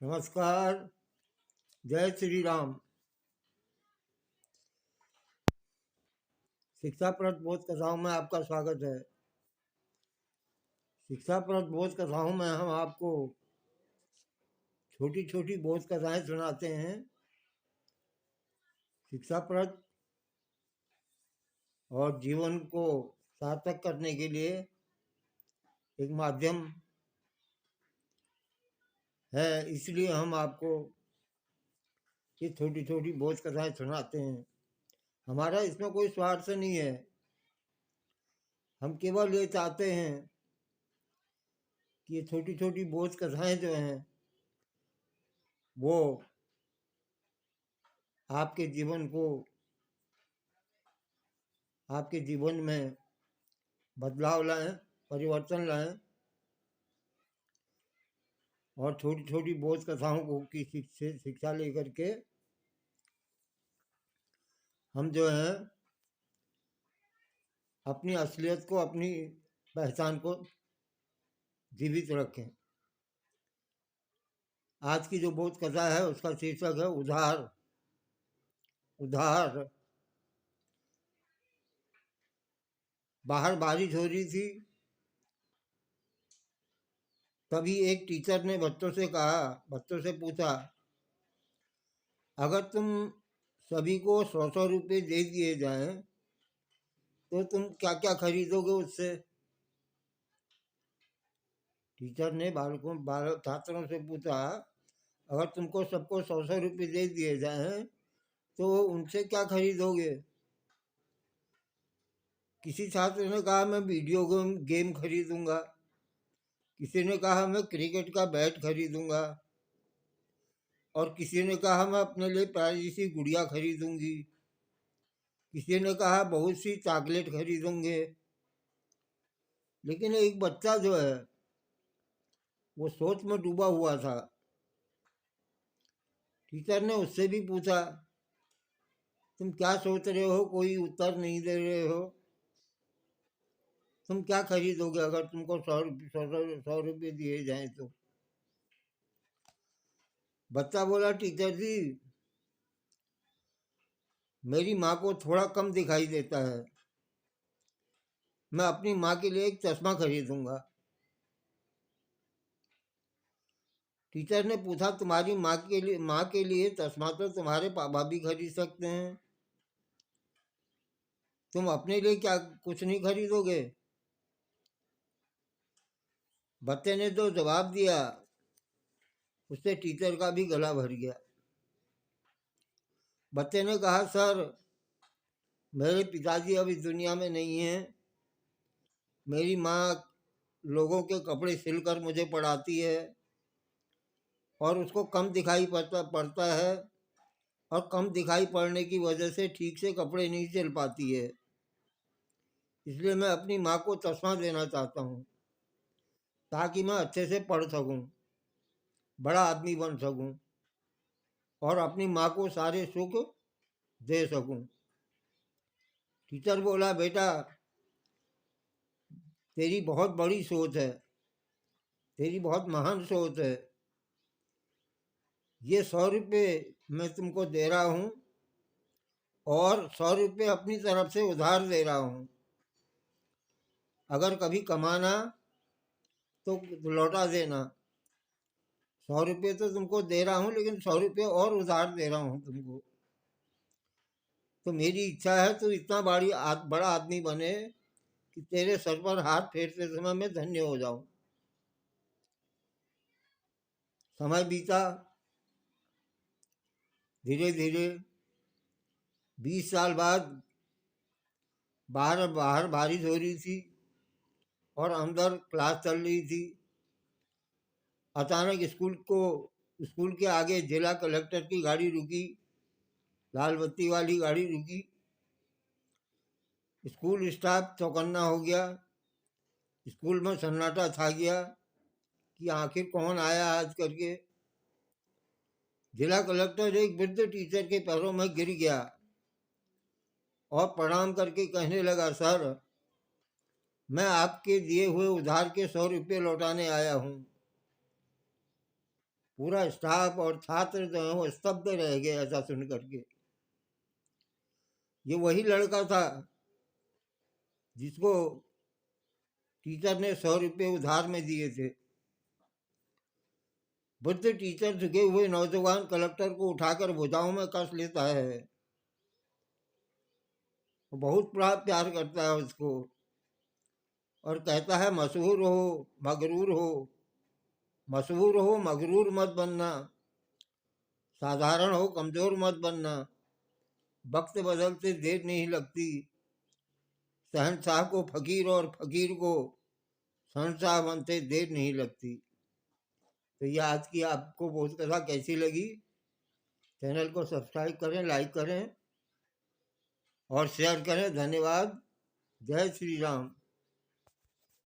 नमस्कार। जय श्री राम। शिक्षाप्रद बोध कथाओं में आपका स्वागत है। शिक्षाप्रद बोध कथाओं में हम आपको छोटी छोटी बोध कथाएं सुनाते हैं। शिक्षाप्रद और जीवन को सार्थक करने के लिए एक माध्यम है, इसलिए हम आपको ये छोटी छोटी बोध कथाएं सुनाते हैं। हमारा इसमें कोई स्वार्थ नहीं है। हम केवल ये चाहते हैं कि ये छोटी छोटी बोध कथाएं जो हैं वो आपके जीवन में बदलाव लाएं, परिवर्तन लाएं और छोटी छोटी बोध कथाओं को की शिक्षा लेकर के हम जो है अपनी असलियत को, अपनी पहचान को जीवित रखें। आज की जो बोध कथा है उसका शीर्षक है उधार। उधार। बाहर बारिश हो रही थी, तभी एक टीचर ने बच्चों से पूछा, अगर तुम सभी को 100 रुपये दे दिए जाएं तो तुम क्या क्या खरीदोगे उससे। टीचर ने छात्रों से पूछा, अगर तुमको सबको 100 रुपये दे दिए जाएं तो उनसे क्या खरीदोगे। किसी छात्र ने कहा, मैं वीडियो गेम खरीदूंगा। किसी ने कहा, मैं क्रिकेट का बैट खरीदूंगा। और किसी ने कहा, मैं अपने लिए प्यारी सी गुड़िया खरीदूंगी। किसी ने कहा, बहुत सी चॉकलेट खरीदूंगे। लेकिन एक बच्चा जो है वो सोच में डूबा हुआ था। टीचर ने उससे भी पूछा, तुम क्या सोच रहे हो। कोई उत्तर नहीं दे रहे हो। तुम क्या खरीदोगे अगर तुमको 100 रुपये दिए जाएं तो। बच्चा बोला, टीचर जी, मेरी माँ को थोड़ा कम दिखाई देता है, मैं अपनी माँ के लिए एक चश्मा खरीदूंगा। टीचर ने पूछा, तुम्हारी माँ के लिए चश्मा तो तुम्हारे पापा भी खरीद सकते हैं, तुम अपने लिए क्या कुछ नहीं खरीदोगे। बच्चे ने जो जवाब दिया उससे टीचर का भी गला भर गया। बच्चे ने कहा, सर, मेरे पिताजी अब इस दुनिया में नहीं हैं। मेरी माँ लोगों के कपड़े सिलकर मुझे पढ़ाती है और उसको कम दिखाई पड़ता है और कम दिखाई पड़ने की वजह से ठीक से कपड़े नहीं सिल पाती है। इसलिए मैं अपनी माँ को चश्मा देना चाहता हूँ ताकि मैं अच्छे से पढ़ सकूँ, बड़ा आदमी बन सकूँ और अपनी माँ को सारे सुख दे सकूँ। टीचर बोला, बेटा, तेरी बहुत बड़ी सोच है, तेरी बहुत महान सोच है। ये 100 रुपये मैं तुमको दे रहा हूँ और 100 रुपये अपनी तरफ से उधार दे रहा हूँ। अगर कभी कमाना तो लौटा देना। 100 रुपये तो तुमको दे रहा हूँ, लेकिन 100 रुपये और उधार दे रहा हूँ तुमको। तो मेरी इच्छा है तू इतना बड़ा आदमी बने कि तेरे सर पर हाथ फेरते समय मैं धन्य हो जाऊं। समय बीता। धीरे धीरे 20 साल बाद बाहर बाहर बारिश हो रही थी और अंदर क्लास चल रही थी। अचानक स्कूल के आगे जिला कलेक्टर की गाड़ी रुकी, लाल बत्ती वाली गाड़ी रुकी। स्कूल स्टाफ चौकन्ना हो गया। स्कूल में सन्नाटा छा गया कि आखिर कौन आया आज करके। जिला कलेक्टर एक वृद्ध टीचर के पैरों में गिर गया और प्रणाम करके कहने लगा, सर, मैं आपके दिए हुए उधार के 100 रुपये लौटाने आया हूँ। पूरा स्टाफ और छात्र जो है वो स्तब्ध रह गए ऐसा सुन करके। ये वही लड़का था जिसको टीचर ने 100 रुपये उधार में दिए थे। बुद्ध टीचर झुके हुए नौजवान कलेक्टर को उठाकर भुजाओं में कस लेता है, वो बहुत प्यार करता है उसको, और कहता है मशहूर हो मगरूर हो, मशहूर हो मगरूर मत बनना, साधारण हो कमजोर मत बनना, वक्त बदलते देर नहीं लगती, शहंशाह को फकीर और फकीर को शहंशाह बनते देर नहीं लगती। तो ये आज की आपको बोध कथा कैसी लगी? चैनल को सब्सक्राइब करें, लाइक करें और शेयर करें। धन्यवाद। जय श्री राम।